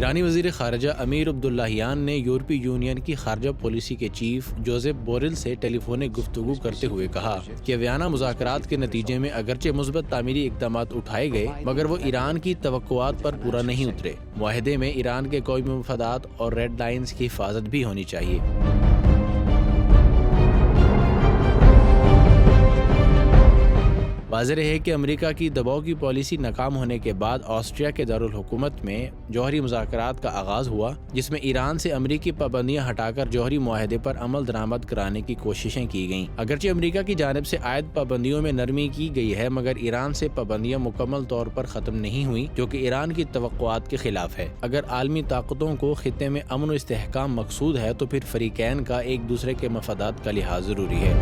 ایرانی وزیر خارجہ امیر عبداللہیان نے یورپی یونین کی خارجہ پالیسی کے چیف جوزپ بوریل سے ٹیلی فونک گفتگو کرتے ہوئے کہا کہ ویانا مذاکرات کے نتیجے میں اگرچہ مثبت تعمیری اقدامات اٹھائے گئے مگر وہ ایران کی توقعات پر پورا نہیں اترے۔ معاہدے میں ایران کے قومی مفادات اور ریڈ لائنز کی حفاظت بھی ہونی چاہیے۔ واضح ہے کہ امریکہ کی دباؤ کی پالیسی ناکام ہونے کے بعد آسٹریا کے دارالحکومت میں جوہری مذاکرات کا آغاز ہوا، جس میں ایران سے امریکی پابندیاں ہٹا کر جوہری معاہدے پر عمل درآمد کرانے کی کوششیں کی گئیں۔ اگرچہ امریکہ کی جانب سے عائد پابندیوں میں نرمی کی گئی ہے مگر ایران سے پابندیاں مکمل طور پر ختم نہیں ہوئیں، جو کہ ایران کی توقعات کے خلاف ہے۔ اگر عالمی طاقتوں کو خطے میں امن و استحکام مقصود ہے تو پھر فریقین کا ایک دوسرے کے مفادات کا لحاظ ضروری ہے۔